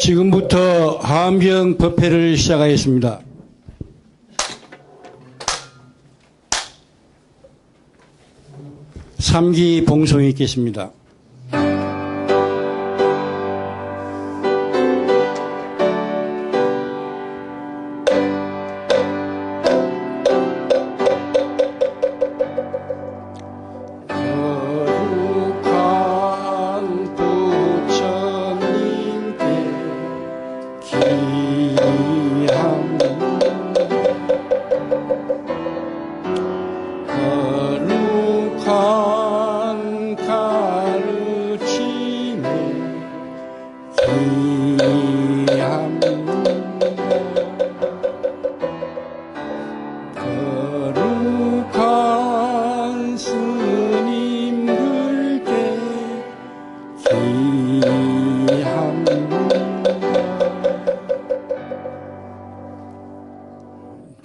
지금부터 하암경 법회를 시작하겠습니다. 삼기 봉송이 있겠습니다.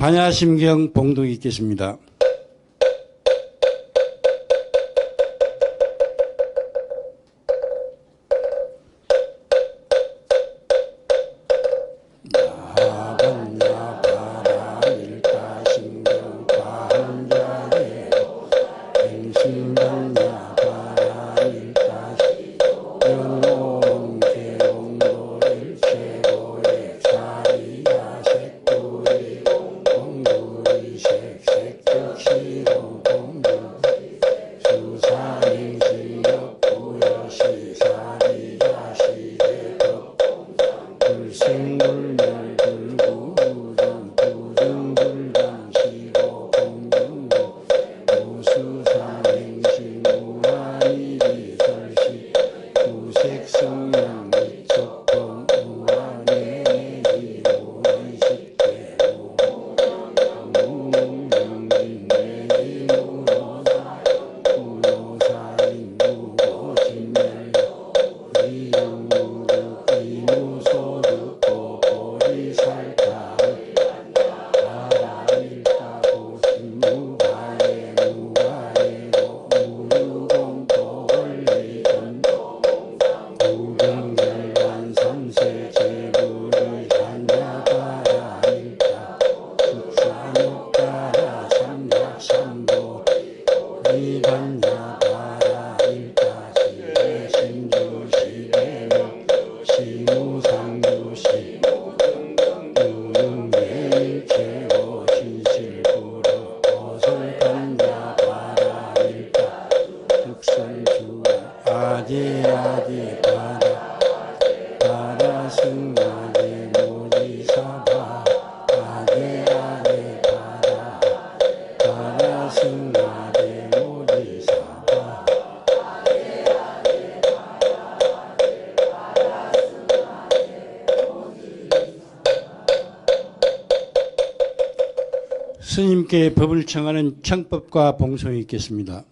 반야심경 봉독이 있겠습니다. 스님께 법을 청하는 청법과 봉송이 있겠습니다.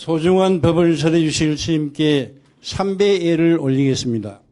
소중한 법을 전해 주실 스님께 삼배예를 올리겠습니다.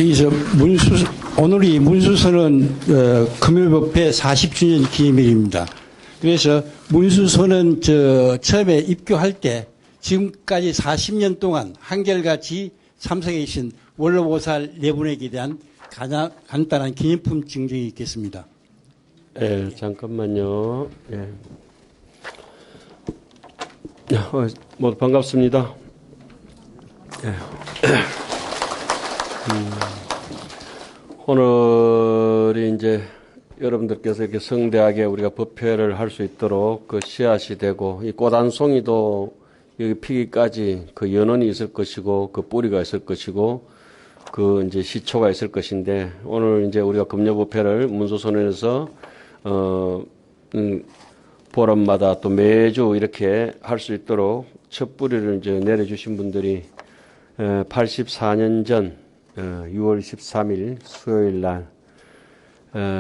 여기서 오늘이 문수선언 금요법회 40주년 기념일입니다. 그래서 문수선언 처음에 입교할 때 지금까지 40년 동안 한결같이 참석해 주신 원로보살 네 분에게 대한 가장 간단한 기념품 증정이 있겠습니다. 예, 잠깐만요. 예. 모두 반갑습니다. 예. 오늘이 이제 여러분들께서 이렇게 성대하게 우리가 법회를 할 수 있도록 그 씨앗이 되고, 이 꽃 한 송이도 여기 피기까지 그 연원이 있을 것이고, 그 뿌리가 있을 것이고, 그 이제 시초가 있을 것인데, 오늘 이제 우리가 금요법회를 문수선언에서 보름마다 또 매주 이렇게 할 수 있도록 첫 뿌리를 이제 내려주신 분들이 84년 전 6월 13일 수요일 날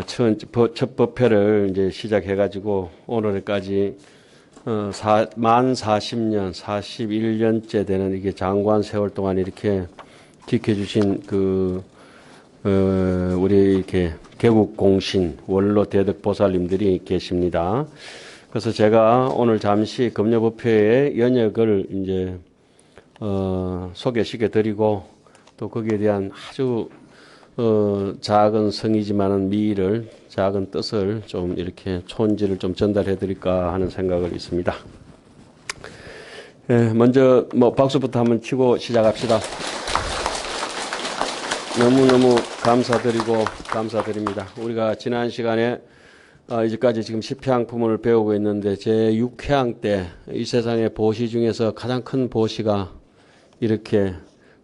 첫 법회를 이제 시작해가지고 오늘까지 만 40년, 41년째 되는 이게 장관 세월 동안 이렇게 지켜주신 우리 이렇게 개국 공신 원로 대덕 보살님들이 계십니다. 그래서 제가 오늘 잠시 금요법회의 연역을 이제 소개시켜 드리고 또 거기에 대한 아주 작은 성이지만은 미의를 작은 뜻을 좀 이렇게 촌지를 좀 전달해 드릴까 하는 생각을 있습니다. 예, 먼저 박수부터 한번 치고 시작합시다. 너무너무 감사드립니다. 우리가 지난 시간에 이제까지 지금 10회항품을 배우고 있는데 제 6회항 때 이 세상의 보시 중에서 가장 큰 보시가 이렇게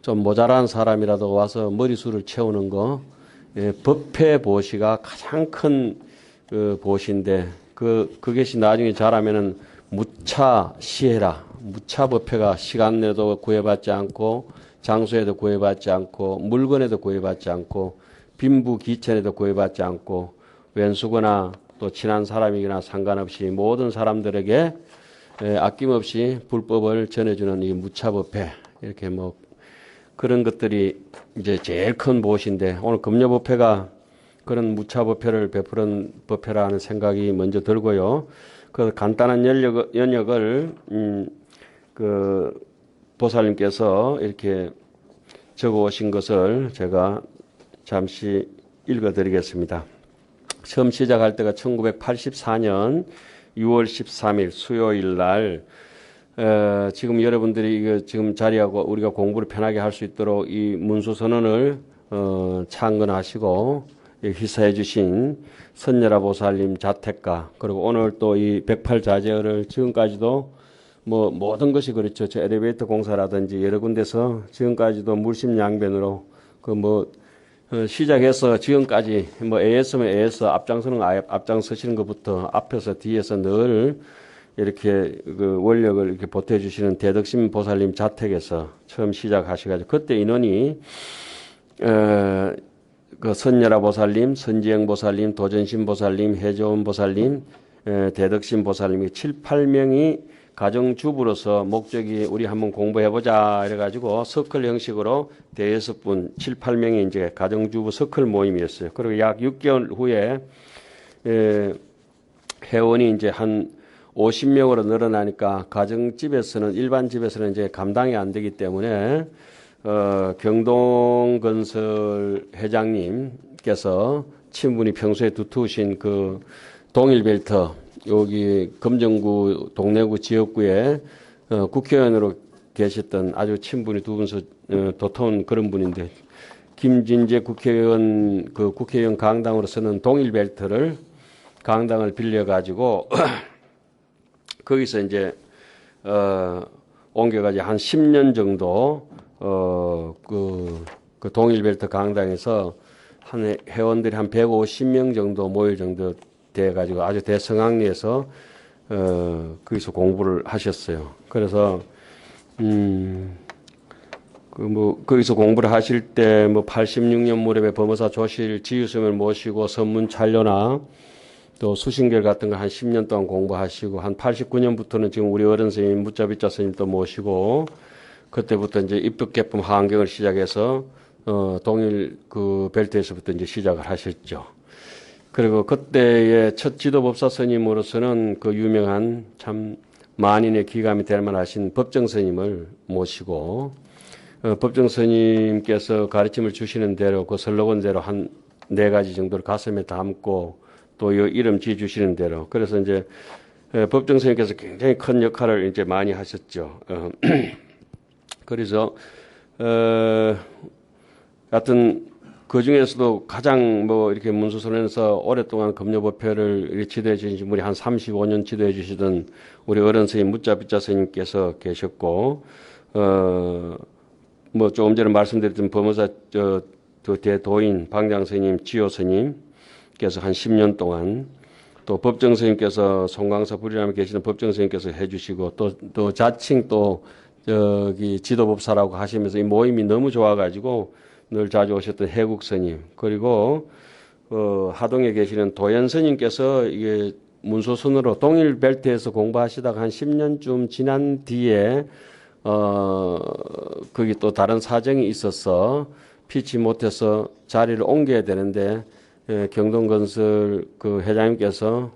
좀 모자란 사람이라도 와서 머리수를 채우는 거, 법회 보시가 가장 큰 보시인데 그것이 나중에 자라면은 무차 시해라. 무차 법회가 시간 내도 구애받지 않고 장소에도 구애받지 않고 물건에도 구애받지 않고 빈부 기천에도 구애받지 않고 왼수거나 또 친한 사람이거나 상관없이 모든 사람들에게 아낌없이 불법을 전해주는 이 무차법회, 이렇게 그런 것들이 이제 제일 큰 보시인데, 오늘 금요법회가 그런 무차법회를 베푸는 법회라는 생각이 먼저 들고요. 그 간단한 연역을 그 보살님께서 이렇게 적어 오신 것을 제가 잠시 읽어 드리겠습니다. 처음 시작할 때가 1984년 6월 13일 수요일 날, 지금 여러분들이 지금 자리하고 우리가 공부를 편하게 할 수 있도록 이 문수선언을 창건하시고 희사해 주신 선열아 보살님 자택과, 그리고 오늘 또 이 108자재를 지금까지도 모든 것이 그렇죠. 저 엘리베이터 공사라든지 여러 군데서 지금까지도 물심양변으로 시작해서 지금까지 AS면 AS 앞장서시는 것부터 앞에서 뒤에서 늘 이렇게 원력을 이렇게 보태주시는 대덕심 보살님 자택에서 처음 시작하셔가지고, 그때 인원이 선열아 보살님, 선지영 보살님, 도전심 보살님, 해조원 보살님, 대덕심 보살님이 7, 8명이 가정주부로서 목적이 우리 한번 공부해보자 이래가지고 서클 형식으로 대여섯 분 7, 8명이 이제 가정주부 서클 모임이었어요. 그리고 약 6개월 후에 회원이 이제 한 50명으로 늘어나니까 가정집에서는, 일반 집에서는 이제 감당이 안 되기 때문에 경동건설 회장님께서 친분이 평소에 두터우신 그 동일벨트, 여기 금정구 동래구 지역구에 국회의원으로 계셨던 아주 친분이 두 분서 도터운 그런 분인데, 김진재 국회의원 국회의원 강당으로 쓰는 동일벨트를 강당을 빌려가지고 거기서 이제 옮겨가지고 한 10년 정도 그 동일벨트 강당에서 한 회원들이 한 150명 정도 모일 정도 돼가지고 아주 대성황리에서 거기서 공부를 하셨어요. 그래서 거기서 공부를 하실 때 86년 무렵에 범어사 조실 지유스님을 모시고 선문 찬료나 또 수신결 같은 거 한 10년 동안 공부하시고, 한 89년부터는 지금 우리 어른 스님 무자비자 스님도 모시고, 그때부터 이제 입법개품 하안경을 시작해서 동일 그 벨트에서부터 이제 시작을 하셨죠. 그리고 그때의 첫 지도법사 스님으로서는 그 유명한 참 만인의 기감이 될 만하신 법정 스님을 모시고 법정 스님께서 가르침을 주시는 대로 그 슬로건대로 한 4가지 정도를 가슴에 담고 또 이름 지어 주시는 대로 그래서 이제 법정 스님께서 굉장히 큰 역할을 이제 많이 하셨죠. 그래서 하여튼 그 중에서도 가장 뭐 이렇게 문수선에서 오랫동안 금요법회를 지도해 주신 분이 한 35년 지도해 주시던 우리 어른 스님 무자비자 스님께서 계셨고, 뭐 조금 전에 말씀드렸던 법무사 대도인 방장 스님, 지호 스님께서 한 10년 동안 또 법정 스님께서 송광사 불이람에 계시는 법정 스님께서 해주시고 또 자칭 또 저기 지도법사라고 하시면서 이 모임이 너무 좋아가지고 늘 자주 오셨던 해국 스님 그리고 하동에 계시는 도연 스님께서 이게 문소선으로 동일 벨트에서 공부하시다가 한 10년쯤 지난 뒤에 거기 또 다른 사정이 있어서 피치 못해서 자리를 옮겨야 되는데 경동건설 그 회장님께서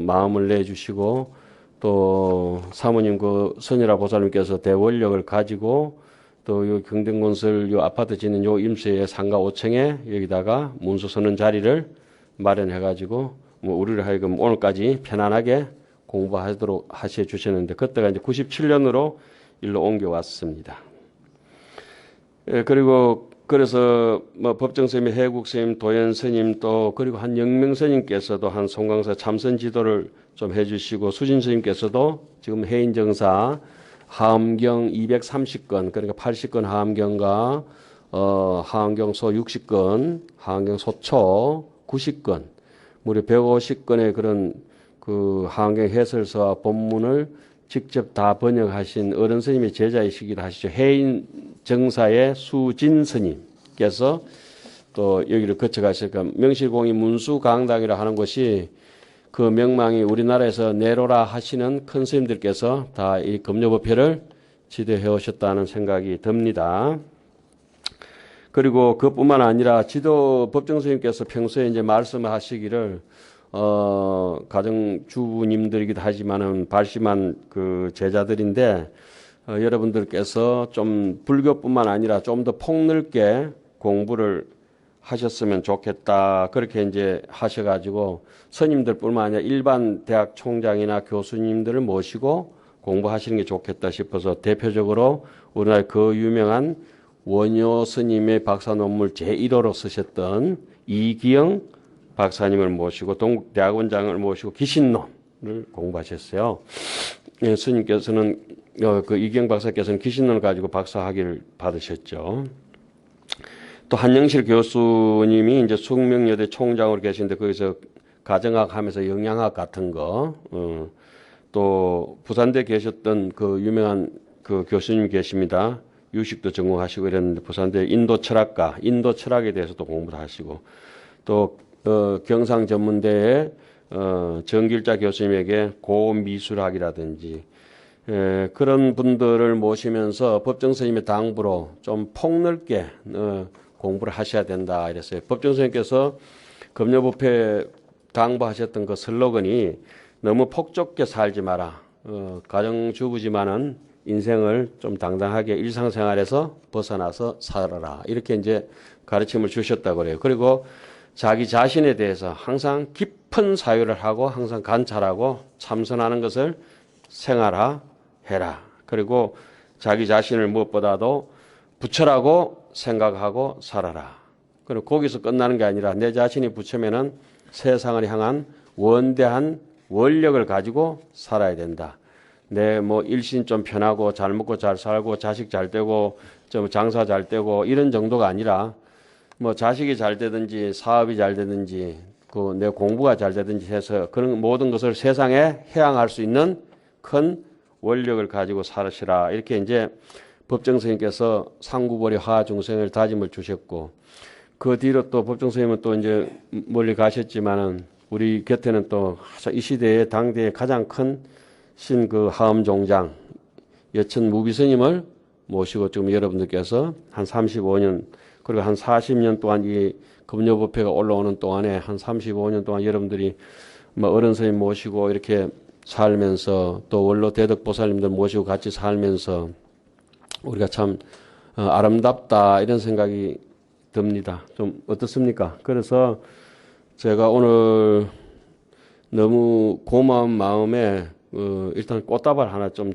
마음을 내주시고 또 사모님 그 선열아 보살님께서 대원력을 가지고 또 요 경동건설 요 아파트 짓는 요 임수의 상가 5층에 여기다가 문수서는 자리를 마련해 가지고 뭐 우리를 하여금 오늘까지 편안하게 공부하도록 하셔 주셨는데 그때가 이제 97년으로 일로 옮겨 왔습니다. 그리고 그래서 뭐 법정 스님, 해국 스님, 도연 스님 또 그리고 한 영명 스님께서도 한 송광사 참선 지도를 좀 해주시고 수진 스님께서도 지금 해인정사 하엄경 230건 그러니까 80건 하엄경과 하엄경소 60건, 하엄경소초 90건 무려 150건의 그런 그 하엄경 해설서와 본문을 직접 다 번역하신 어른 스님의 제자이시기도 하시죠. 해인 정사의 수진 스님께서 또 여기를 거쳐가실까 명실공히 문수강당이라 하는 것이 그 명망이 우리나라에서 내로라 하시는 큰 스님들께서 다 이 금요법회를 지도해 오셨다는 생각이 듭니다. 그리고 그뿐만 아니라 지도 법정 스님께서 평소에 이제 말씀하시기를 가정주부님들이기도 하지만은 발심한 그 제자들인데 여러분들께서 좀 불교뿐만 아니라 좀 더 폭넓게 공부를 하셨으면 좋겠다. 그렇게 이제 하셔가지고 스님들뿐만 아니라 일반 대학 총장이나 교수님들을 모시고 공부하시는 게 좋겠다 싶어서 대표적으로 우리나라 그 유명한 원효 스님의 박사 논문 제1호로 쓰셨던 이기영 박사님을 모시고 동국대학원장을 모시고 기신론을 공부하셨어요. 예, 스님께서는 그 이기영 박사께서는 기신론을 가지고 박사학위를 받으셨죠. 또 한영실 교수님이 이제 숙명여대 총장으로 계신데 거기서 가정학 하면서 영양학 같은 거, 또 부산대 계셨던 그 유명한 그 교수님 계십니다. 유식도 전공하시고 이랬는데 부산대 인도 철학과, 인도 철학에 대해서도 공부를 하시고 또 경상전문대에 정길자 교수님에게 고미술학이라든지 그런 분들을 모시면서 법정 스님의 당부로 좀 폭넓게 공부를 하셔야 된다 이랬어요. 법정 스님께서 금요법회 당부하셨던 그 슬로건이 너무 폭좁게 살지 마라. 가정주부지만은 인생을 좀 당당하게 일상생활에서 벗어나서 살아라. 이렇게 이제 가르침을 주셨다고 그래요. 그리고 자기 자신에 대해서 항상 깊은 사유를 하고 항상 관찰하고 참선하는 것을 생활화해라. 그리고 자기 자신을 무엇보다도 부처라고 생각하고 살아라. 그리고 거기서 끝나는 게 아니라 내 자신이 부처면은 세상을 향한 원대한 원력을 가지고 살아야 된다. 내 뭐 일신 좀 편하고 잘 먹고 잘 살고 자식 잘 되고 좀 장사 잘 되고 이런 정도가 아니라 뭐 자식이 잘 되든지 사업이 잘 되든지 그 내 공부가 잘 되든지 해서 그런 모든 것을 세상에 해양할 수 있는 큰 원력을 가지고 살으시라. 이렇게 이제 법정 스님께서 상구보리 화중생을 다짐을 주셨고 그 뒤로 또 법정 스님은 또 이제 멀리 가셨지만은 우리 곁에는 또 이 시대의 당대의 가장 큰 신 그 하엄종장 여천 무비 스님을 모시고 지금 여러분들께서 한 35년 그리고 한 40년 동안 이 금요법회가 올라오는 동안에 한 35년 동안 여러분들이 뭐 어른 스님 모시고 이렇게 살면서 또 원로 대덕보살님들 모시고 같이 살면서 우리가 참 아름답다 이런 생각이 듭니다. 좀 어떻습니까? 그래서 제가 오늘 너무 고마운 마음에 일단 꽃다발 하나 좀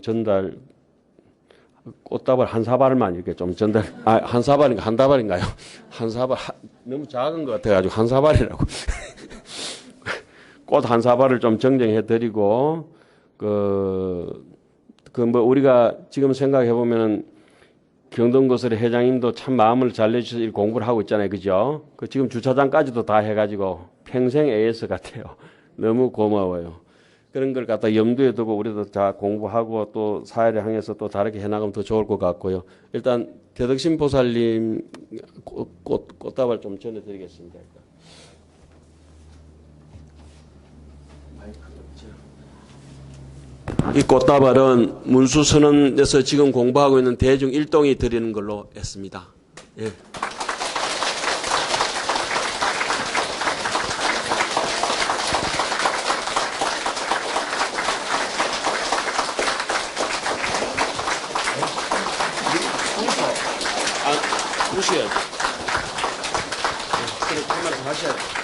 꽃다발 한 사발만 이렇게 좀 한 사발인가 한 다발인가요? 한 사발 너무 작은 것 같아가지고 한 사발이라고 꽃 한 사발을 좀 정정해 드리고 뭐 우리가 지금 생각해 보면 경동거슬의 회장님도 참 마음을 잘 내주셔서 공부를 하고 있잖아요, 그죠? 지금 주차장까지도 다 해가지고 평생 AS 같아요. 너무 고마워요. 그런 걸 갖다 염두에 두고 우리도 다 공부하고 또 사회를 향해서 또 다르게 해나가면 더 좋을 것 같고요. 일단 대덕신 보살님 꽃다발 좀 전해드리겠습니다. 이 꽃다발은 문수선언에서 지금 공부하고 있는 대중 일동이 드리는 걸로 했습니다. 예. 보셔야죠. 그래, 그 말씀 하셔야 돼요.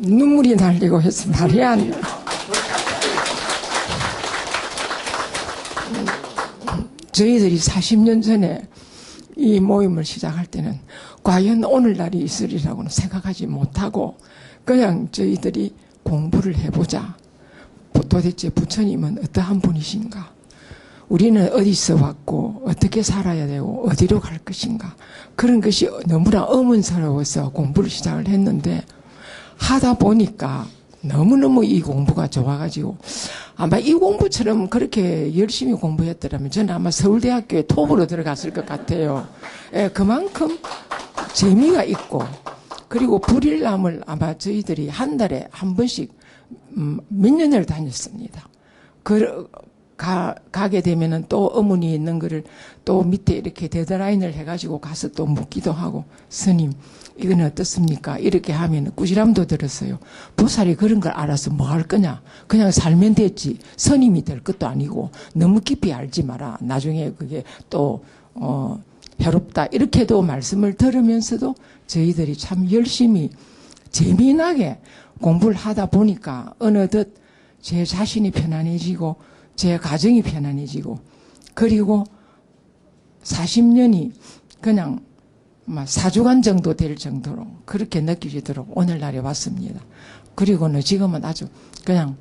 눈물이 날리고 해서 말이 안 돼. 저희들이 40년 전에 이 모임을 시작할 때는 과연 오늘날이 있으리라고는 생각하지 못하고 그냥 저희들이 공부를 해보자. 도대체 부처님은 어떠한 분이신가? 우리는 어디서 왔고 어떻게 살아야 되고 어디로 갈 것인가? 그런 것이 너무나 의문스러워서 공부를 시작을 했는데 하다 보니까 너무너무 이 공부가 좋아가지고 아마 이 공부처럼 그렇게 열심히 공부했더라면 저는 아마 서울대학교에 톱으로 들어갔을 것 같아요. 예, 그만큼 재미가 있고 그리고 불일남을 아마 저희들이 한 달에 한 번씩 몇 년을 다녔습니다. 가게 되면은 또 어머니 있는 거를 또 밑에 이렇게 데드라인을 해가지고 가서 또 묻기도 하고 스님 이건 어떻습니까? 이렇게 하면 꾸지람도 들었어요. 보살이 그런 걸 알아서 뭐 할 거냐? 그냥 살면 됐지. 스님이 될 것도 아니고 너무 깊이 알지 마라. 나중에 그게 또 해롭다. 이렇게도 말씀을 들으면서도 저희들이 참 열심히 재미나게 공부를 하다 보니까 어느덧 제 자신이 편안해지고 제 가정이 편안해지고 그리고 40년이 그냥 사주간 정도 될 정도로 그렇게 느껴지도록 오늘날에 왔습니다. 그리고는 지금은 아주 그냥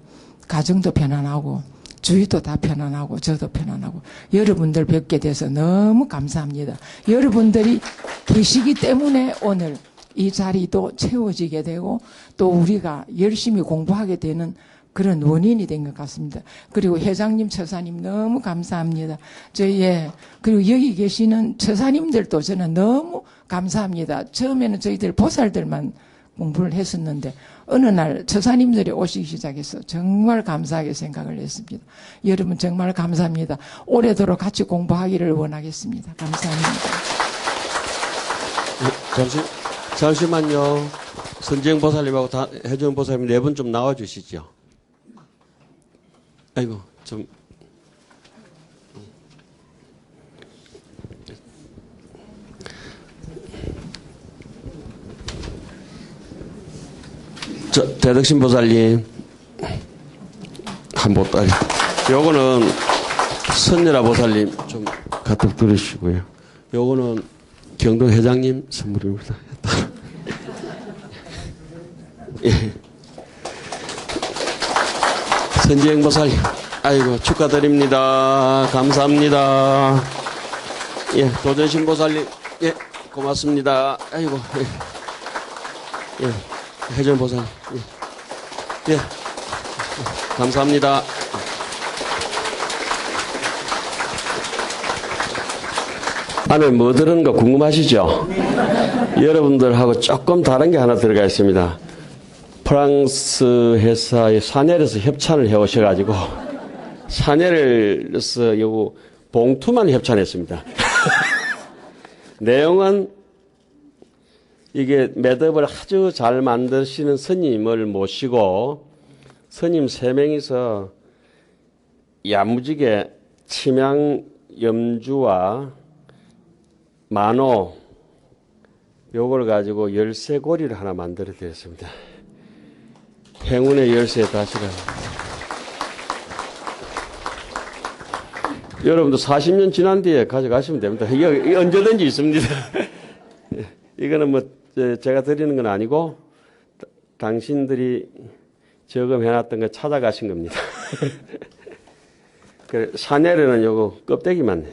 가정도 편안하고 주위도 다 편안하고 저도 편안하고 여러분들 뵙게 돼서 너무 감사합니다. 여러분들이 계시기 때문에 오늘 이 자리도 채워지게 되고 또 우리가 열심히 공부하게 되는 그런 원인이 된 것 같습니다. 그리고 회장님, 처사님 너무 감사합니다. 그리고 여기 계시는 처사님들도 저는 너무 감사합니다. 처음에는 저희들 보살들만 공부를 했었는데 어느 날 처사님들이 오시기 시작해서 정말 감사하게 생각을 했습니다. 여러분 정말 감사합니다. 오래도록 같이 공부하기를 원하겠습니다. 감사합니다. 잠시만요. 선지영 보살님하고 해준 보살님 네 분 좀 나와주시죠. 아이고, 좀. 대덕신 보살님. 한 보따리. 요거는 선열아 보살님 좀 가득 들으시고요. 요거는 경동 회장님 선물입니다. 예. 선지행 보살님, 아이고, 축하드립니다. 감사합니다. 예, 도전신 보살님, 예, 고맙습니다. 아이고, 예, 예, 해전 보살님, 예, 예, 감사합니다. 안에 뭐 들은 거 궁금하시죠? 여러분들하고 조금 다른 게 하나 들어가 있습니다. 프랑스 회사의 샤넬에서 협찬을 해오셔가지고 샤넬에서 요 봉투만 협찬했습니다. 내용은 이게 매듭을 아주 잘 만드시는 스님을 모시고 스님 3명이서 야무지게 침향 염주와 만호 요걸 가지고 열쇠고리를 하나 만들어 드렸습니다. 행운의 열쇠 다시가. 여러분도 40년 지난 뒤에 가져가시면 됩니다. 이게 언제든지 있습니다. 이거는 뭐 제가 드리는 건 아니고 당신들이 저금해놨던 거 찾아가신 겁니다. 샤넬에는 요거 껍데기만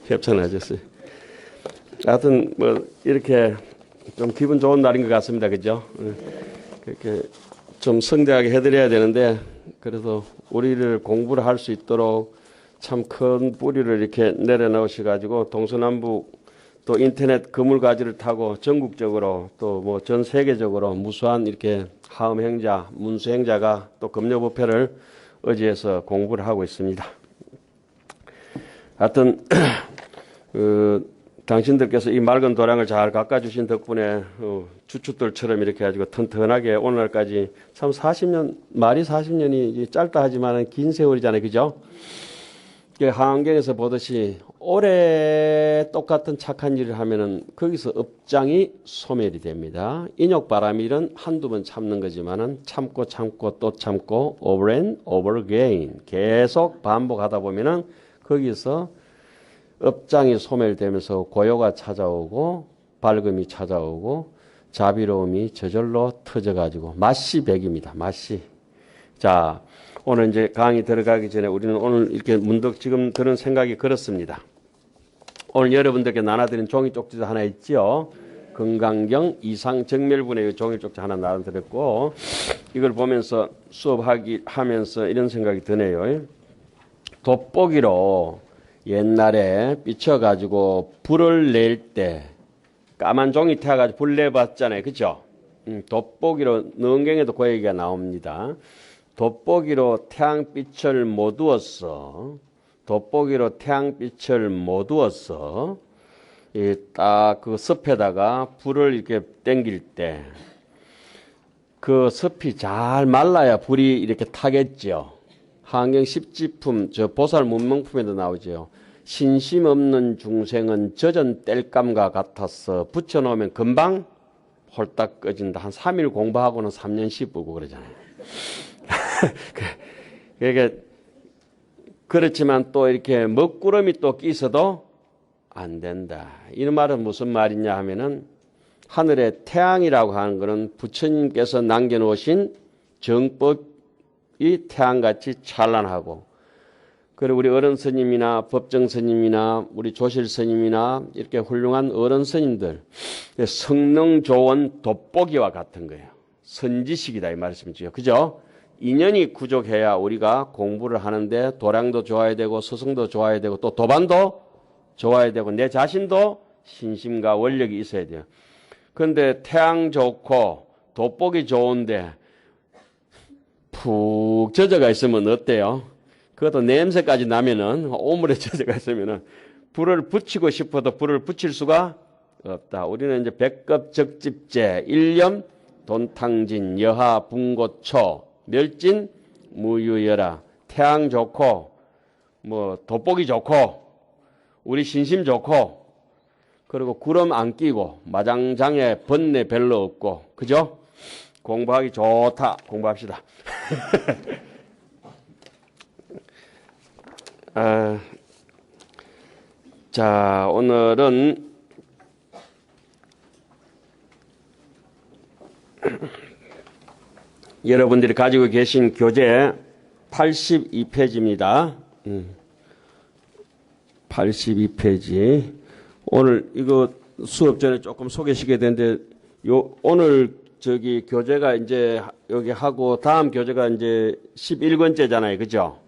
협찬하셨어요. 하여튼 뭐 이렇게 좀 기분 좋은 날인 것 같습니다. 그죠? 그렇게 좀 성대하게 해드려야 되는데 그래서 우리를 공부를 할 수 있도록 참 큰 뿌리를 이렇게 내려놓으셔가지고 동서남북 또 인터넷 그물가지를 타고 전국적으로 또 뭐 전 세계적으로 무수한 이렇게 하음행자, 문수행자가 또 금요법회를 의지해서 공부를 하고 있습니다. 하여튼 당신들께서 이 맑은 도량을 잘 깎아주신 덕분에 주춧돌처럼 이렇게 가지고 튼튼하게 오늘날까지 참 40년, 말이 40년이 짧다 하지만 긴 세월이잖아요. 그죠? 한경에서 보듯이 오래 똑같은 착한 일을 하면은 거기서 업장이 소멸이 됩니다. 인욕바람일은 한두 번 참는 거지만은 참고 또 참고 over and over again 계속 반복하다 보면은 거기서 업장이 소멸되면서 고요가 찾아오고 밝음이 찾아오고 자비로움이 저절로 터져가지고 맛이 백입니다. 맛이. 자, 오늘 이제 강의 들어가기 전에 우리는 오늘 이렇게 문득 지금 그런 생각이 그렇습니다. 오늘 여러분들께 나눠드린 종이 쪽지도 하나 있죠. 건강경 이상정멸분의 종이 쪽지 하나 나눠드렸고 이걸 보면서 수업하면서 이런 생각이 드네요. 돋보기로 옛날에 삐쳐가지고 불을 낼 때 까만 종이 태워가지고 불 내봤잖아요. 그죠? 돋보기로 능경에도 그 얘기가 나옵니다. 돋보기로 태양빛을 못 두었어. 돋보기로 태양빛을 못 두었어. 딱 그 섭에다가 불을 이렇게 땡길 때 그 섭이 잘 말라야 불이 이렇게 타겠죠. 한경 십지품, 저 보살 문명품에도 나오죠. 신심 없는 중생은 젖은 땔감과 같아서 붙여놓으면 금방 홀딱 꺼진다. 한 3일 공부하고는 3년 씹고 그러잖아요. 그러니까 그렇지만 또 이렇게 먹구름이 또 끼서도 안 된다. 이 말은 무슨 말이냐 하면은 하늘의 태양이라고 하는 것은 부처님께서 남겨놓으신 정법이 태양같이 찬란하고 그리고 우리 어른 스님이나 법정 스님이나 우리 조실 스님이나 이렇게 훌륭한 어른 스님들 성능 좋은 돋보기와 같은 거예요. 선지식이다 이 말씀이죠. 그죠? 인연이 구족해야 우리가 공부를 하는데 도량도 좋아야 되고 스승도 좋아야 되고 또 도반도 좋아야 되고 내 자신도 신심과 원력이 있어야 돼요. 그런데 태양 좋고 돋보기 좋은데 푹 젖어가 있으면 어때요? 그것도 냄새까지 나면은 오물에 젖어가 있으면은 불을 붙이고 싶어도 불을 붙일 수가 없다. 우리는 이제 백급 적집제, 일념, 돈탕진, 여하, 분고초, 멸진, 무유여라. 태양 좋고, 뭐 돋보기 좋고, 우리 신심 좋고, 그리고 구름 안 끼고 마장장에 번뇌 별로 없고, 그죠? 공부하기 좋다. 공부합시다. 자, 오늘은 여러분들이 가지고 계신 교재 82페이지입니다. 82페이지. 오늘 이거 수업 전에 조금 소개시켜야 되는데, 오늘 교재가 이제 여기 하고 다음 교재가 이제 11권째잖아요. 그죠?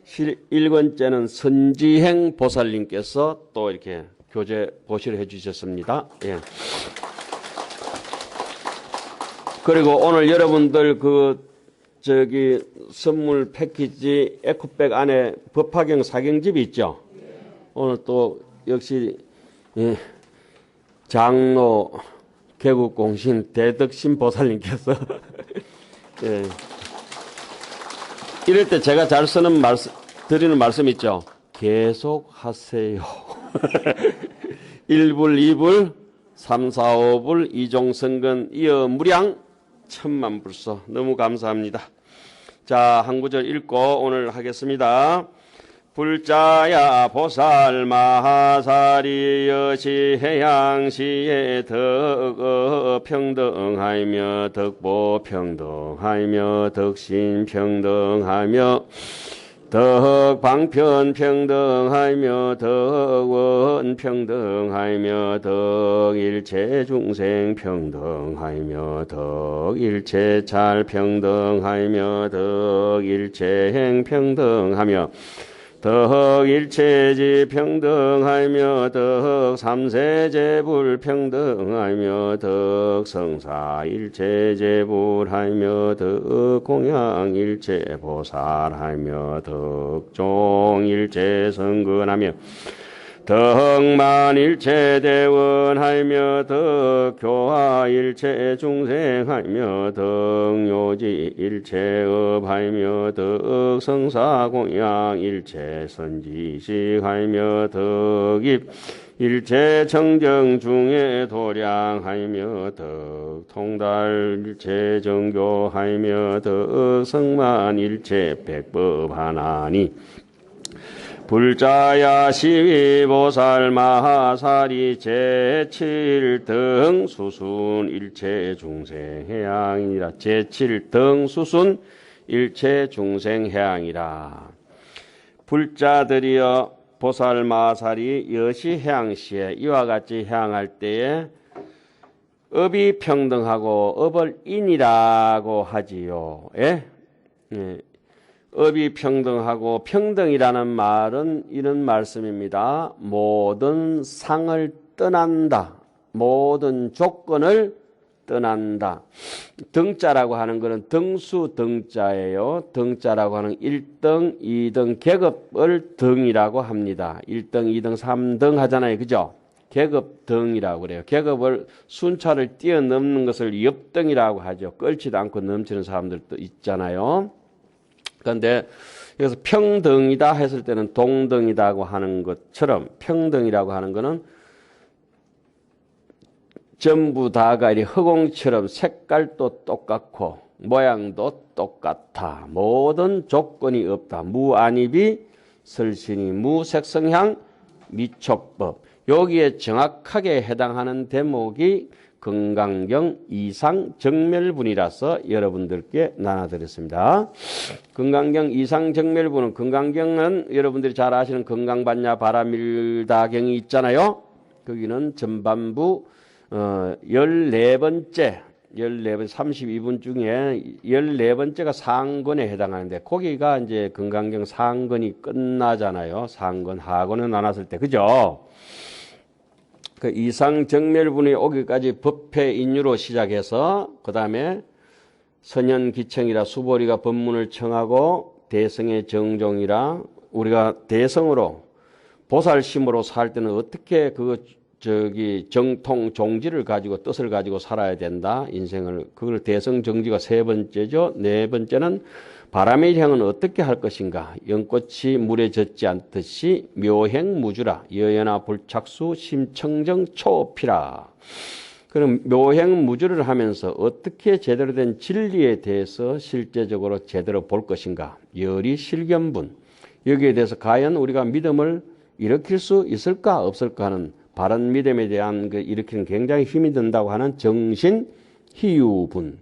11권째는 선지행 보살님께서 또 이렇게 교재 보시를 해주셨습니다. 예. 그리고 오늘 여러분들 선물 패키지 에코백 안에 법화경 사경집이 있죠. 오늘 또 역시 예, 장로 개국공신 대덕신 보살님께서 예, 이럴 때 제가 잘 쓰는 드리는 말씀 있죠. 계속 하세요. 1불, 2불, 3, 4, 5불, 이종성근 이어 무량 천만불서. 너무 감사합니다. 자, 한 구절 읽고 오늘 하겠습니다. 불자야 보살 마하사리 여시 해양시에 덕 평등하며 덕보 평등하며 덕신 평등하며 덕방편 평등하며 덕원 평등하며 덕일체 중생 평등하며 덕일체 잘 평등하며 덕일체 행 평등하며 덕일체지 평등하며 덕삼세제불 평등하며 덕성사일체제불하며 덕공양일체 보살하며 덕종일체 성근하며 덕만일체 대원하며 덕교화일체 중생하며 덕요지일체 업하며 덕성사공양일체 선지식하며 덕입 일체 청정 중에 도량하며 덕통달일체 정교하며 덕성만일체 백법하나니 불자야 시위보살 마하사리 제7등 수순 일체 중생 해양이라. 제7등 수순 일체 중생 해양이라. 불자들이여 보살 마하사리 여시 해양시에 이와 같이 해양할 때에 업이 평등하고 업을 인이라고 하지요. 예? 예. 업이 평등하고 평등이라는 말은 이런 말씀입니다. 모든 상을 떠난다. 모든 조건을 떠난다. 등자라고 하는 것은 등수 등자예요. 등자라고 하는 1등, 2등 계급을 등이라고 합니다. 1등, 2등, 3등 하잖아요. 그죠? 계급 등이라고 그래요. 계급을 순차를 뛰어넘는 것을 옆등이라고 하죠. 끓지도 않고 넘치는 사람들도 있잖아요. 그런데 여기서 평등이다 했을 때는 동등이라고 하는 것처럼 평등이라고 하는 것은 전부 다가 이 허공처럼 색깔도 똑같고 모양도 똑같아. 모든 조건이 없다. 무안입이 설신이 무색성향 미촉법. 여기에 정확하게 해당하는 대목이 금강경 이상정멸분이라서 여러분들께 나눠드렸습니다. 금강경 이상정멸분은 금강경은 여러분들이 잘 아시는 금강반야 바라밀다경이 있잖아요. 거기는 전반부 14번째 32분 중에 14번째가 상권에 해당하는데 거기가 이제 금강경 상권이 끝나잖아요. 상권 하권에 나눴을 때 그죠? 그 이상정멸분이 오기까지 법회 인유로 시작해서 그 다음에 선현기청이라 수보리가 법문을 청하고 대성의 정종이라 우리가 대성으로 보살심으로 살 때는 어떻게 정통 종지를 가지고 뜻을 가지고 살아야 된다. 인생을 그걸 대성 정지가 3번째죠. 4번째는 바람의 향은 어떻게 할 것인가. 연꽃이 물에 젖지 않듯이 묘행무주라. 여연아 불착수 심청정 초피라. 그럼 묘행무주를 하면서 어떻게 제대로 된 진리에 대해서 실제적으로 제대로 볼 것인가. 열이실견분. 여기에 대해서 과연 우리가 믿음을 일으킬 수 있을까 없을까 하는 바른 믿음에 대한 일으키는 굉장히 힘이 든다고 하는 정신희유분.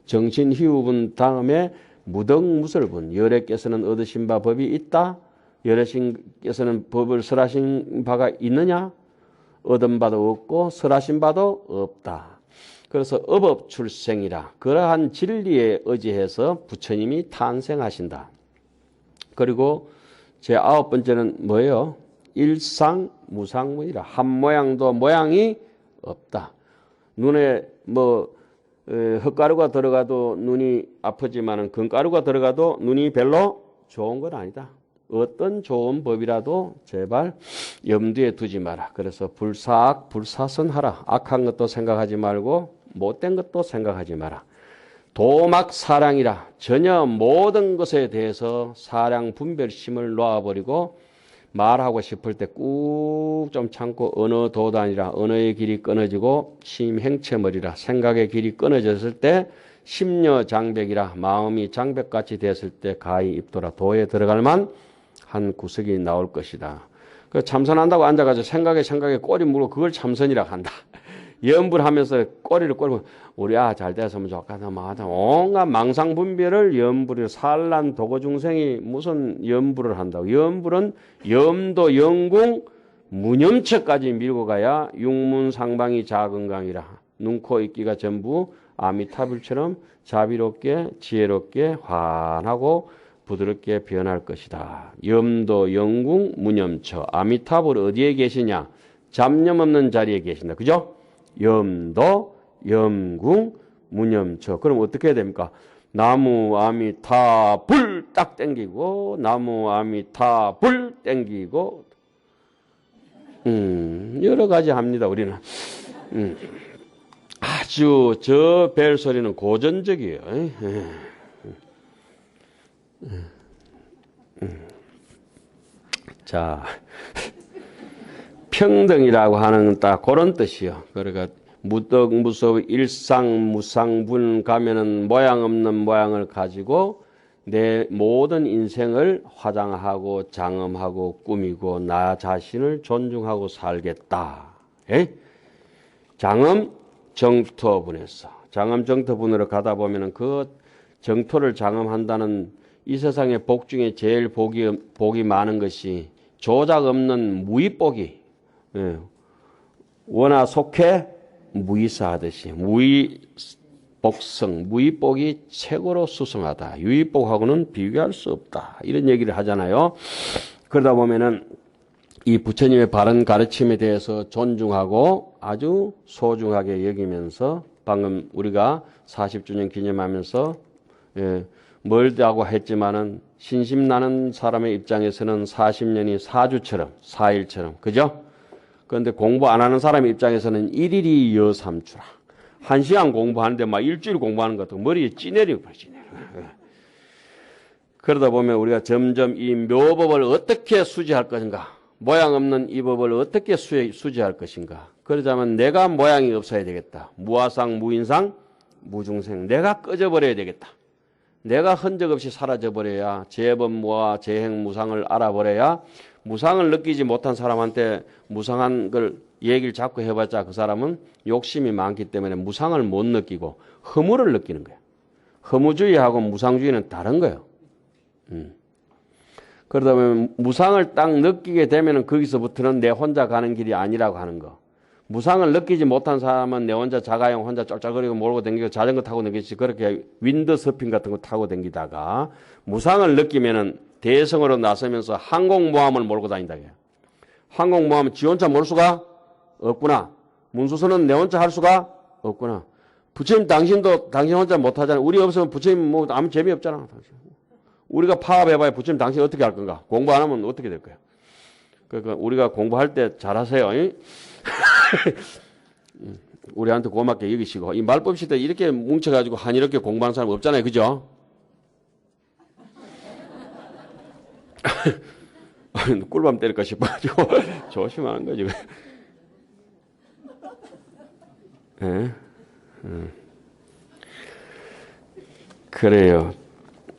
정신희유분 다음에 무덕무설분. 열애께서는 얻으신 바 법이 있다. 열애신께서는 법을 설하신 바가 있느냐? 얻은 바도 없고 설하신 바도 없다. 그래서 업업출생이라. 그러한 진리에 의지해서 부처님이 탄생하신다. 그리고 제 9번째는 뭐예요? 일상무상문이라. 한 모양도 모양이 없다. 눈에 뭐 흙가루가 들어가도 눈이 아프지만은 금가루가 들어가도 눈이 별로 좋은 건 아니다. 어떤 좋은 법이라도 제발 염두에 두지 마라. 그래서 불사악 불사선하라. 악한 것도 생각하지 말고 못된 것도 생각하지 마라. 도막사량이라. 전혀 모든 것에 대해서 사량 분별심을 놓아버리고 말하고 싶을 때 꾹 좀 참고 언어 도단이라. 언어의 길이 끊어지고 심행체머리라. 생각의 길이 끊어졌을 때 심려장백이라. 마음이 장백같이 됐을 때 가히 입도라. 도에 들어갈 만 한 구석이 나올 것이다. 그 참선한다고 앉아가지고 생각에 꼬리 물고 그걸 참선이라고 한다. 염불하면서 꼬리를 꼬리고 우리 잘 됐으면 좋겠다. 마다 온갖 망상분별을 염불을 산란 도거중생이 무슨 염불을 한다고. 염불은 염도 영궁 무념처까지 밀고 가야 육문상방이 자건강이라. 눈, 코, 입기가 전부 아미타불처럼 자비롭게 지혜롭게 환하고 부드럽게 변할 것이다. 염도 영궁 무념처. 아미타불 어디에 계시냐? 잡념 없는 자리에 계신다. 그죠? 염도 영궁 무념처. 그럼 어떻게 해야 됩니까? 나무 아미타불 딱 땡기고 나무 아미타불 땡기고 여러 가지 합니다. 우리는 아주 저 벨 소리는 고전적이에요. 자, 평등이라고 하는 딱 그런 뜻이요. 그러니까 무덕무섭 일상무상분 가면은 모양 없는 모양을 가지고 내 모든 인생을 화장하고 장엄하고 꾸미고 나 자신을 존중하고 살겠다. 에? 장엄 정토분에서 장엄 정토분으로 가다 보면은 그 정토를 장엄한다는 이 세상의 복 중에 제일 복이 많은 것이 조작 없는 무위복이, 예. 원하 속해 무위사하듯이 무위복성, 무위복이 최고로 수성하다. 유위복하고는 비교할 수 없다. 이런 얘기를 하잖아요. 그러다 보면은 이 부처님의 바른 가르침에 대해서 존중하고 아주 소중하게 여기면서 방금 우리가 40주년 기념하면서 멀다고 했지만은 신심나는 사람의 입장에서는 40년이 4주처럼 4일처럼 그죠? 그런데 공부 안 하는 사람 입장에서는 1일이 여삼주라. 1시간 공부하는데 막 일주일 공부하는 것도 머리에 찌내리고 찌내려. 그러다 보면 우리가 점점 이 묘법을 어떻게 수지할 것인가? 모양 없는 이 법을 어떻게 수지할 것인가? 그러자면 내가 모양이 없어야 되겠다. 무화상, 무인상, 무중생. 내가 꺼져버려야 되겠다. 내가 흔적 없이 사라져버려야 재범무와 재행무상을 알아버려야 무상을 느끼지 못한 사람한테 무상한 걸 얘기를 자꾸 해봤자 그 사람은 욕심이 많기 때문에 무상을 못 느끼고 허무를 느끼는 거야. 허무주의하고 무상주의는 다른 거예요. 그러다 보면 무상을 딱 느끼게 되면 거기서부터는 내 혼자 가는 길이 아니라고 하는 거. 무상을 느끼지 못한 사람은 내 혼자 자가용 혼자 쩔쩔거리고 몰고 다니고 자전거 타고 다니듯이 그렇게 윈드서핑 같은 거 타고 다니다가 무상을 느끼면은 대성으로 나서면서 항공모함을 몰고 다닌다. 항공모함은 지 혼자 몰 수가 없구나. 문수선은 내 혼자 할 수가 없구나. 부처님 당신도 당신 혼자 못하잖아. 우리 없으면 부처님 뭐 아무 재미없잖아. 우리가 파업해봐야 부처님 당신 어떻게 할 건가? 공부 안 하면 어떻게 될 거야? 그러니까 우리가 공부할 때 잘하세요. 우리한테 고맙게 여기시고 이 말법 시대 이렇게 뭉쳐가지고 한이렇게 공부하는 사람 없잖아요. 그죠? 꿀밤 때릴까 싶어가지고 조심하는 거지. 네? 그래요.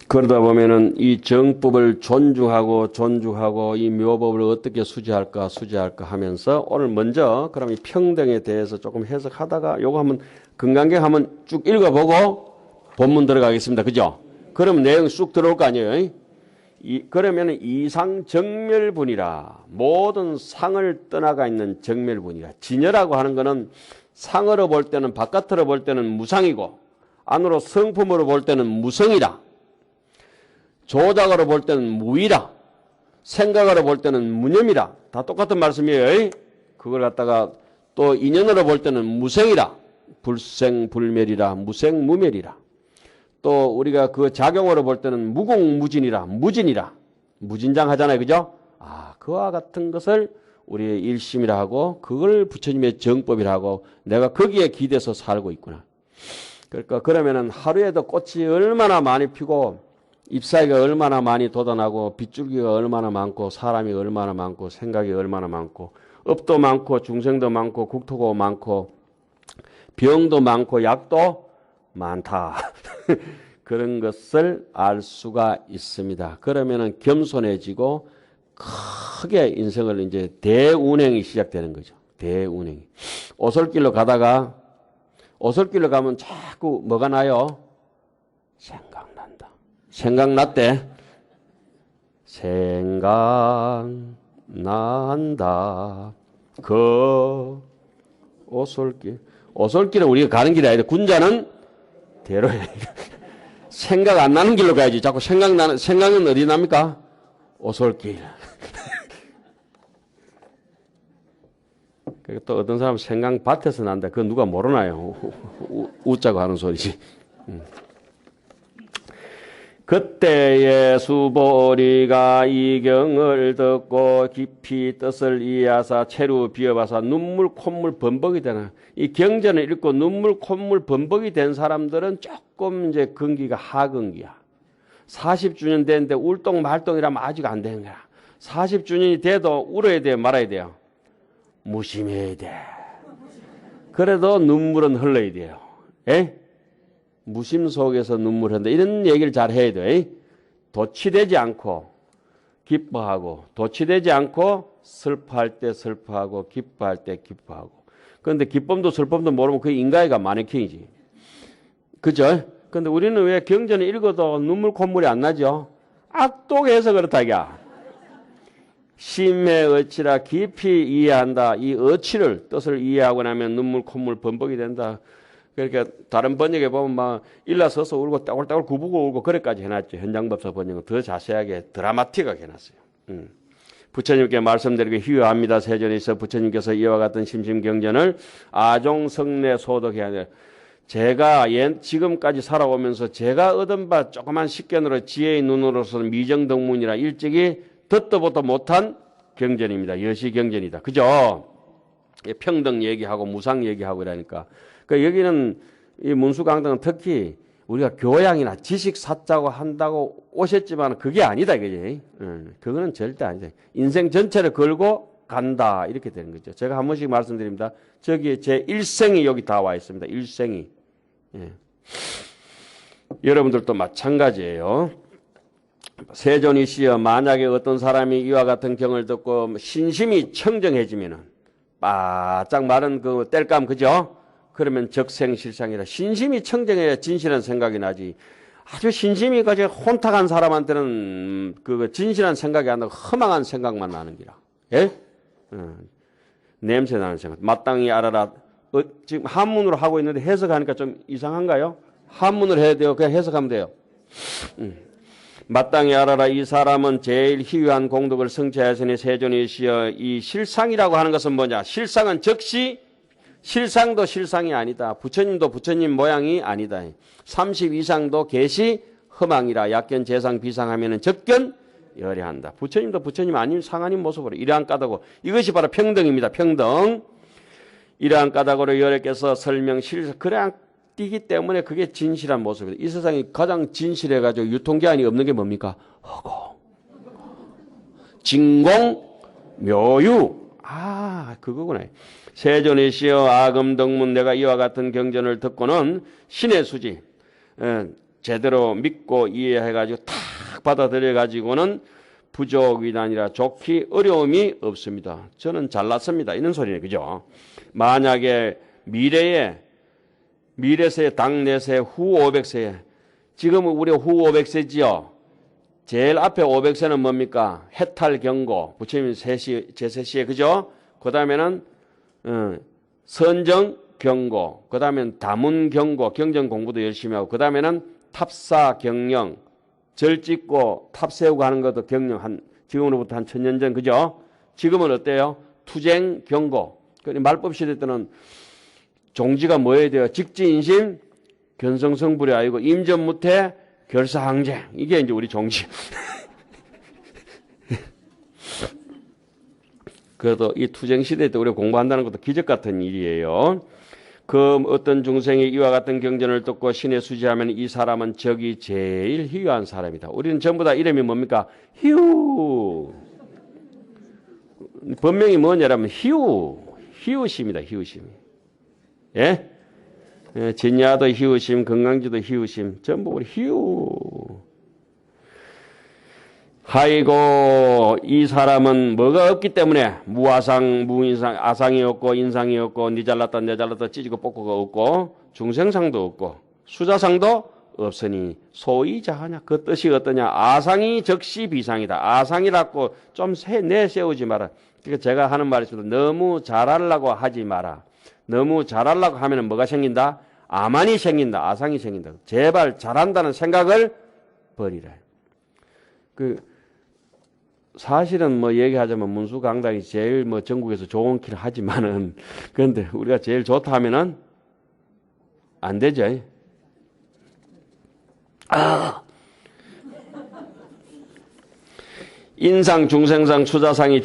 그러다 보면은 이 정법을 존중하고 이 묘법을 어떻게 수지할까 하면서 오늘 먼저 그럼 이 평등에 대해서 조금 해석하다가 요거 한번 금강경 한번 쭉 읽어보고 본문 들어가겠습니다. 그죠? 그러면 내용 쑥 들어올 거 아니에요? 그러면은 이상 정멸분이라 모든 상을 떠나가 있는 정멸분이라. 진여라고 하는 거는 상으로 볼 때는 바깥으로 볼 때는 무상이고 안으로 성품으로 볼 때는 무성이라. 조작으로 볼 때는 무위라. 생각으로 볼 때는 무념이라. 다 똑같은 말씀이에요. 그걸 갖다가 또 인연으로 볼 때는 무생이라. 불생불멸이라. 무생무멸이라. 또 우리가 그 작용으로 볼 때는 무공무진이라. 무진이라. 무진장 하잖아요. 그죠? 그와 같은 것을 우리의 일심이라 하고 그걸 부처님의 정법이라 하고 내가 거기에 기대서 살고 있구나. 그러니까 그러면은 하루에도 꽃이 얼마나 많이 피고 잎사귀가 얼마나 많이 돋아나고 빗줄기가 얼마나 많고 사람이 얼마나 많고 생각이 얼마나 많고 업도 많고 중생도 많고 국토고 많고 병도 많고 약도 많다. 그런 것을 알 수가 있습니다. 그러면은 겸손해지고 크게 인생을 이제 대운행이 시작되는 거죠. 대운행이. 오솔길로 가다가 오솔길로 가면 자꾸 뭐가 나요? 생각난다. 생각났대. 생각난다. 그 오솔길. 오솔길은 우리가 가는 길이 아니라 군자는 대로에. 생각 안 나는 길로 가야지. 자꾸 생각은 어디 납니까? 오솔길. 또 어떤 사람은 생강밭에서 난다. 그건 누가 모르나요? 웃자고 하는 소리지. 그때의 수보리가 이 경을 듣고 깊이 뜻을 이해하사 채로 비어봐서 눈물 콧물 범벅이 되나. 이 경전을 읽고 눈물 콧물 범벅이 된 사람들은 조금 이제 근기가 하근기야. 40주년 됐는데 울똥말똥이라면 아직 안 되는 거야. 40주년이 돼도 울어야 돼요, 말아야 돼요? 무심해야 돼. 그래도 눈물은 흘러야 돼요. 에? 무심 속에서 눈물 흘린다. 이런 얘기를 잘 해야 돼. 도취되지 않고 기뻐하고 도취되지 않고 슬퍼할 때 슬퍼하고 기뻐할 때 기뻐하고. 그런데 기쁨도 슬픔도 모르면 그게 인간이가 마네킹이지. 그죠? 근데 우리는 왜 경전을 읽어도 눈물 콧물이 안 나죠? 악독해서 그렇다 이야. 심의 어치라 깊이 이해한다. 이 어치를 뜻을 이해하고 나면 눈물 콧물 범벅이 된다. 그러니까 다른 번역에 보면 막 일어서서 울고 따글따글 구부고 울고 그래까지 해놨죠. 현장법사 번역은 더 자세하게 드라마틱하게 해놨어요. 부처님께 말씀드리기 희유합니다. 세전에서 부처님께서 이와 같은 심심경전을 아종성내 소독해야 돼요. 제가 지금까지 살아오면서 제가 얻은 바 조그만 식견으로 지혜의 눈으로서는 미정덕문이라 일찍이 듣도 보도 못한 경전입니다. 여시경전이다. 그죠? 평등 얘기하고 무상 얘기하고 이러니까. 그러니까 여기는 이 문수강당은 특히 우리가 교양이나 지식 쌓자고 한다고 오셨지만 그게 아니다. 그지? 그거는 절대 아니다. 인생 전체를 걸고 간다. 이렇게 되는 거죠. 제가 한 번씩 말씀드립니다. 저기 제 일생이 여기 다 와 있습니다. 일생이. 예. 여러분들도 마찬가지예요. 세존이시여 만약에 어떤 사람이 이와 같은 경을 듣고 신심이 청정해지면은 바짝 마른 그 땔감 그죠? 그러면 적생실상이라 신심이 청정해야 진실한 생각이 나지. 아주 신심이 가지고 혼탁한 사람한테는 그 진실한 생각이 안 나고 허망한 생각만 나는 기라. 예? 냄새 나는 생각. 마땅히 알아라. 지금 한문으로 하고 있는데 해석하니까 좀 이상한가요? 한문으로 해야 돼요. 그냥 해석하면 돼요. 마땅히 알아라. 이 사람은 제일 희귀한 공덕을 성취하였으니 세존이시여 이 실상이라고 하는 것은 뭐냐? 실상은 즉시 실상도 실상이 아니다. 부처님도 부처님 모양이 아니다. 30 이상도 계시 허망이라. 약견 재상 비상하면은 적견 열애한다. 부처님도 부처님 아닌 상하님 모습으로 이러한 까닭으로 이것이 바로 평등입니다. 평등. 이러한 까닭으로 열애께서 설명 실상 그래야 뛰기 때문에 그게 진실한 모습이다. 이 세상이 가장 진실해가지고 유통기한이 없는 게 뭡니까? 허고, 진공, 묘유. 그거구나. 세존이시여 아금덕문 내가 이와 같은 경전을 듣고는 신의 수지 제대로 믿고 이해해가지고 탁 받아들여가지고는 부족이 아니라 좋기 어려움이 없습니다. 저는 잘났습니다. 이런 소리네. 그죠? 만약에 미래세, 당내세, 후 500세에 지금은 우리가 후 500세지요. 제일 앞에 500세는 뭡니까? 해탈 경고. 부처님 제3시에 그죠? 그 다음에는 선정 경고. 그 다음에는 다문 경고. 경전 공부도 열심히 하고. 그 다음에는 탑사 경영. 절 짓고 탑 세우고 하는 것도 경영 지금으로부터 한 1000년 전, 그죠? 지금은 어때요? 투쟁, 경고. 말법 시대 때는 종지가 뭐여야 돼요? 직지인심, 견성성불이 아니고 임전무태, 결사항쟁. 이게 이제 우리 종지. 그래도 이 투쟁 시대 때 우리가 공부한다는 것도 기적 같은 일이에요. 그 어떤 중생이 이와 같은 경전을 듣고 신에 수지하면 이 사람은 적이 제일 희유한 사람이다. 우리는 전부 다 이름이 뭡니까? 희유. 본명이 뭐냐면 희유심이다. 희유심. 예? 예, 진야도 희유심, 건강지도 희유심, 전부 우리 희유. 아이고, 이 사람은 뭐가 없기 때문에 무아상, 무인상, 아상이 없고 인상이 없고 니 잘났다 내 잘났다 찌지고 뽑고가 없고 중생상도 없고 수자상도 없으니 소이자하냐. 그 뜻이 어떠냐. 아상이 적시 비상이다. 아상이라고 좀 내세우지 마라. 그러니까 제가 하는 말이 있습니다. 너무 잘하려고 하지 마라. 너무 잘하려고 하면 뭐가 생긴다? 아만이 생긴다. 아상이 생긴다. 제발 잘한다는 생각을 버리라. 사실은 뭐 얘기하자면 문수강당이 제일 뭐 전국에서 좋은 길 하지만은 그런데 우리가 제일 좋다 하면은 안 되죠. 인상, 중생상, 수자상이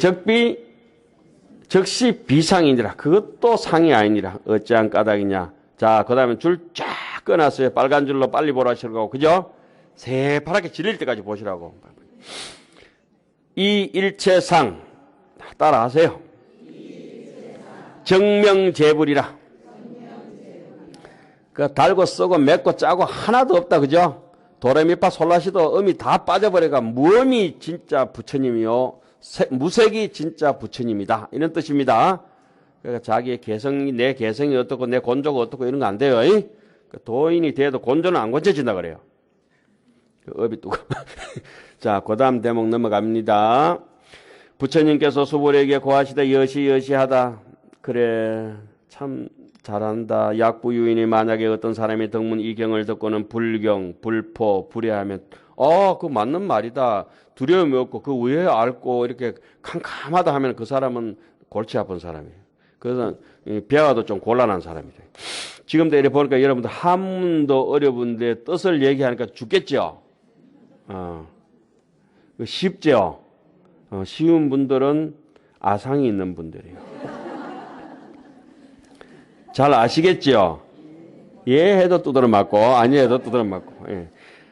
적시 비상이니라. 그것도 상이 아니니라. 어찌한 까닭이냐. 자, 그 다음에 줄 쫙 꺼놨어요. 빨간 줄로 빨리 보라시라고. 그죠? 새파랗게 질릴 때까지 보시라고. 이 일체상 따라 하세요. 정명재불이라. 그 달고 쓰고 맵고 짜고 하나도 없다. 그죠? 도레미파 솔라시도 음이 다 빠져버려가 무음이 진짜 부처님이요. 무색이 진짜 부처님이다. 이런 뜻입니다. 그러니까 자기의 개성이, 내 개성이 어떻고 내 곤조가 어떻고 이런 거 안 돼요. 도인이 돼도 곤조는 안 고쳐진다 그래요. 업이 뚜고. 자, 그 다음 대목 넘어갑니다. 부처님께서 수불에게 고하시되 여시하다. 그래, 참 잘한다. 약부유인이 만약에 어떤 사람이 덕문 이경을 듣고는 불경, 불포, 불해하면 그거 맞는 말이다. 두려움이 없고 그 위에 앓고 이렇게 캄캄하다 하면 그 사람은 골치 아픈 사람이에요. 그래서 배워도 좀 곤란한 사람이다. 지금도 이렇게 보니까 여러분들 한문도 어려운데 뜻을 얘기하니까 죽겠죠? 쉽죠? 쉬운 분들은 아상이 있는 분들이에요. 잘 아시겠죠? 예 해도 두드러 맞고 아니 해도 두드러 맞고. 예.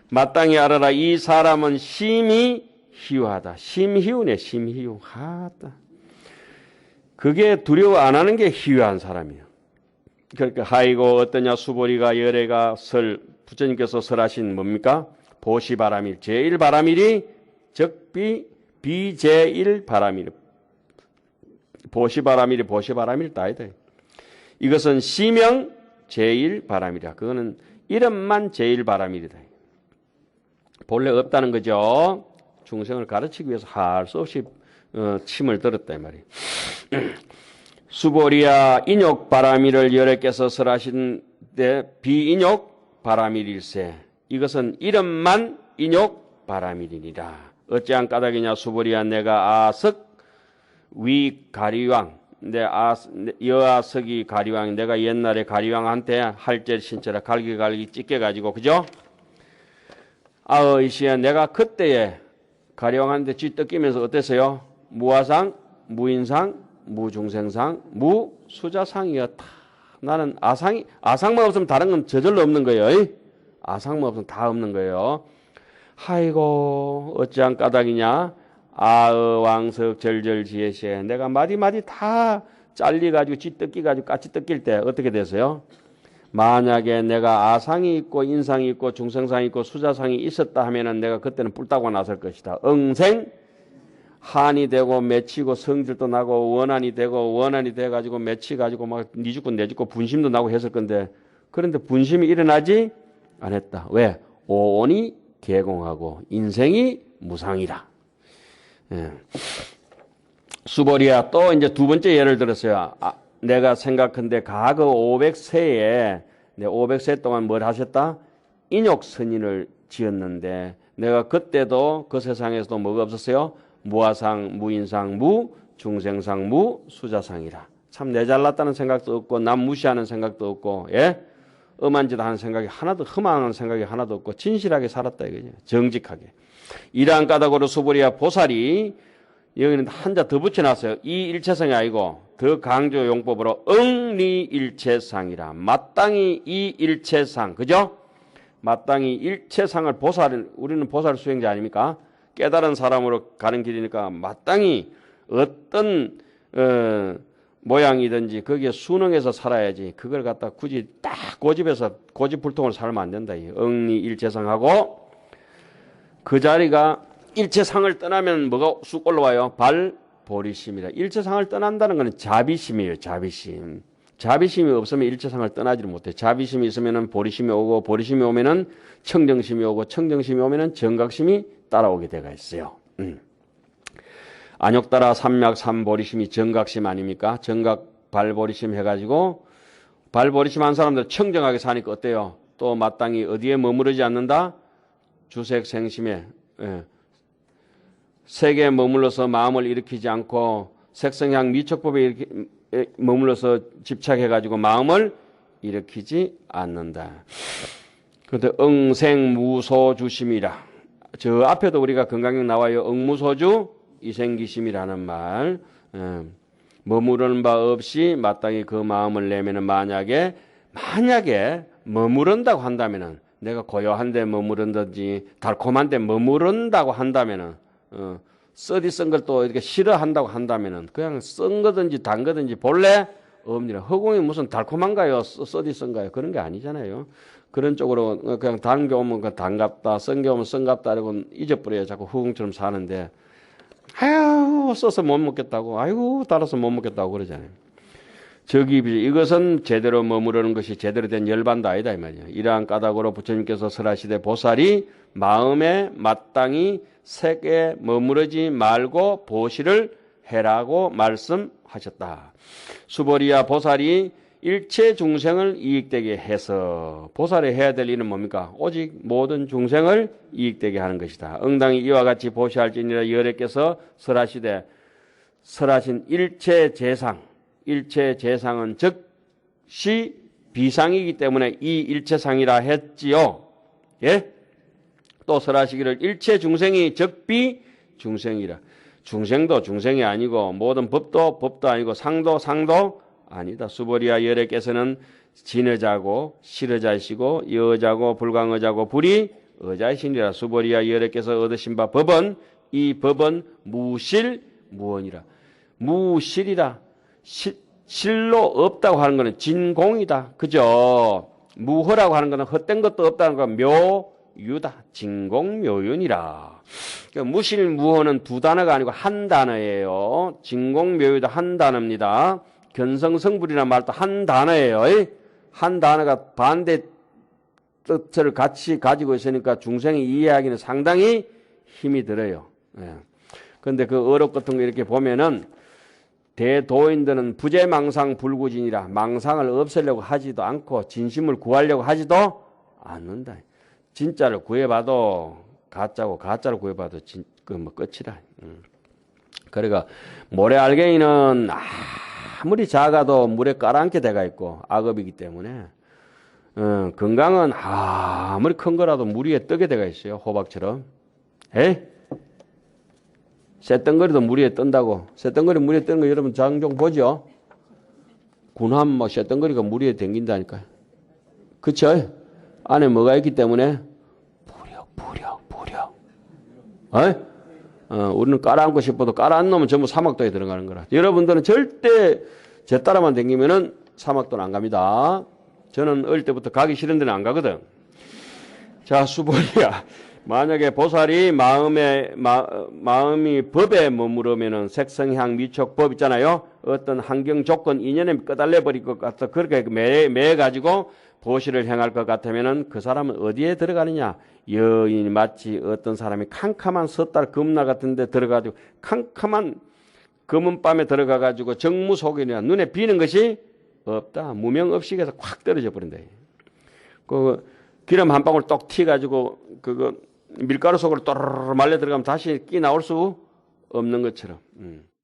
마땅히 알아라. 이 사람은 심히 희유하다. 심희우네. 심희우. 하다. 그게 두려워 안 하는 게 희유한 사람이에요. 그러니까 하이고 어떠냐. 수보리가 열애가 부처님께서 설하신 뭡니까? 보시바라밀. 제1바라밀이 적비 비제1바라밀. 보시바라밀 따이다. 이것은 시명 제1바라밀이야. 그거는 이름만 제1바라밀이다. 본래 없다는 거죠. 중생을 가르치기 위해서 할 수 없이 침을 들었다 이 말이에요. 수보리야 인욕바라밀을 열애께서 설하신데 비인욕바라밀일세. 이것은 이름만 인욕바라밀이니라. 어찌한 까닭이냐. 수보리야 내가 아석 위 가리왕 내 여아석이 가리왕 내가 옛날에 가리왕한테 할제 신체라 갈기 찢겨가지고 그죠? 이시야 내가 그때에 가리왕한테 찢뜯기면서 어땠어요? 무아상, 무인상, 무중생상, 무수자상이었다. 나는 아상만 없으면 다른 건 저절로 없는 거예요. 아상만 없으면 다 없는 거예요. 아이고 어찌한 까닭이냐. 왕석 절절지혜시에 내가 마디마디 다 잘리가지고 찢뜯기가지고 까치 뜯길 때 어떻게 됐어요? 만약에 내가 아상이 있고 인상이 있고 중생상이 있고 수자상이 있었다 하면은 내가 그때는 뿔따고 나설 것이다. 응생 한이 되고 맺히고 성질도 나고 원한이 되고 원한이 돼가지고 맺히가지고 막 니 죽고 내 죽고 분심도 나고 했을 건데 그런데 분심이 일어나지 않았다. 왜? 오온이 개공하고 인생이 무상이라. 예. 수보리야 또 이제 두 번째 예를 들었어요. 내가 생각한데 과거 500세에 500세 동안 뭘 하셨다? 인욕선인을 지었는데 내가 그때도 그 세상에서도 뭐가 없었어요? 무아상, 무인상, 무, 중생상, 무, 수자상이라. 참 내 잘났다는 생각도 없고 남 무시하는 생각도 없고 예? 엄한 짓 하는 생각이 하나도 흠한 생각이 하나도 없고 진실하게 살았다 이거죠. 정직하게. 이러한 까닭으로 수보리야 보살이 여기는 한자 더 붙여놨어요. 이 일체성이 아니고 더 강조 용법으로 응리일체상이라. 마땅히 이 일체상 그죠? 마땅히 일체상을 우리는 보살 수행자 아닙니까? 깨달은 사람으로 가는 길이니까 마땅히 어떤 모양이든지 거기에 순응해서 살아야지. 그걸 갖다 굳이 딱 고집해서 고집불통을 살면 안 된다. 응리일체상하고 그 자리가 일체상을 떠나면 뭐가 쑥 올라와요? 발보리심이라. 일체상을 떠난다는 것은 자비심이에요. 자비심. 자비심이 없으면 일체상을 떠나지를 못해. 자비심이 있으면 보리심이 오고 보리심이 오면은 청정심이 오고 청정심이 오면은 정각심이 따라오게 되가 있어요. 안욕따라 삼약 삼보리심이 정각심 아닙니까? 정각 발보리심 해가지고 발보리심 한 사람들 청정하게 사니까 어때요? 또 마땅히 어디에 머무르지 않는다? 주색생심에 색에 머물러서 마음을 일으키지 않고 색성향 미척법에 이렇게 머물러서 집착해가지고 마음을 일으키지 않는다. 그런데 응생무소주심이라. 저 앞에도 우리가 건강경 나와요. 응무소주 이생기심이라는 말. 머무르는 바 없이 마땅히 그 마음을 내면은 만약에 머무른다고 한다면은 내가 고요한데 머무른다든지 달콤한데 머무른다고 한다면은 써디 쓴 걸 또 이렇게 싫어한다고 한다면은 그냥 쓴 거든지 단 거든지 본래 없니라. 허공이 무슨 달콤한가요? 써디 쓴가요? 그런 게 아니잖아요. 그런 쪽으로 그냥 단 게 오면 그 단갑다, 쓴 게 오면 쓴갑다 이러고 잊어버려요. 자꾸 허공처럼 사는데 아유 써서 못 먹겠다고, 아이고 달아서 못 먹겠다고 그러잖아요. 저기 이것은 제대로 머무르는 것이 제대로 된 열반도 아니다 이 말이에요. 이러한 까닭으로 부처님께서 설하시되 보살이 마음에 마땅히 색에 머무르지 말고 보시를 해라고 말씀하셨다. 수보리야 보살이 일체 중생을 이익되게 해서 보살이 해야 될 일은 뭡니까? 오직 모든 중생을 이익되게 하는 것이다. 응당히 이와 같이 보시할지니라 여래께서 설하신 일체 재상은 즉시 비상이기 때문에 이 일체상이라 했지요. 예? 또 설하시기를 일체 중생이 적비 중생이라. 중생도 중생이 아니고 모든 법도 아니고 상도 아니다. 수보리야 열애께서는 진의자고 실의자이시고 여자고 불광의자고 불이의자이시니라. 수보리야 열애께서 얻으신 바 법은 이 법은 무실무언이라. 무실이라. 실로 없다고 하는 것은 진공이다. 그죠? 무허라고 하는 것은 헛된 것도 없다는 건 묘유다. 진공묘윤이라. 그러니까 무실무허는 두 단어가 아니고 한 단어예요. 진공묘유도 한 단어입니다. 견성성불이라는 말도 한 단어예요. 한 단어가 반대 뜻을 같이 가지고 있으니까 중생이 이해하기는 상당히 힘이 들어요. 그런데 그 어록 같은 거 이렇게 보면은 대도인들은 부재망상 불구진이라. 망상을 없애려고 하지도 않고 진심을 구하려고 하지도 않는다. 진짜를 구해봐도 가짜고 가짜를 구해봐도 끝이라. 그러니까 모래알갱이는 아무리 작아도 물에 깔아앉게 돼가 있고 악업이기 때문에 건강은 아무리 큰 거라도 물 위에 뜨게 돼가 있어요. 호박처럼. 쇳덩거리도 물 위에 뜬다고. 쇳덩거리 물 위에 뜨는 거 여러분 종종 보죠? 군함 뭐 쇳덩거리가 물 위에 댕긴다니까요. 그쵸? 안에 뭐가 있기 때문에 부력. 우리는 깔아앉고 싶어도 깔아앉으면 전부 사막도에 들어가는 거라. 여러분들은 절대 제 따라만 다니면은 사막도는 안 갑니다. 저는 어릴 때부터 가기 싫은 데는 안 가거든. 자, 수보리야. 만약에 보살이 마음이 법에 머무르면은 색성향 미촉법 있잖아요. 어떤 환경 조건 인연에 끄달려 버릴 것 같아. 그렇게 매 가지고 보시를 행할 것 같으면은 그 사람은 어디에 들어가느냐? 여인이 마치 어떤 사람이 캄캄한 섣달 금날 같은 데 들어가지고 캄캄한 검은 밤에 들어가 가지고 정무 속이냐 눈에 비는 것이 없다. 무명업식에서 콱 떨어져 버린다. 그 기름 한 방울 똑 튀 가지고 그거 밀가루 속으로 또르르 말려 들어가면 다시 끼 나올 수 없는 것처럼.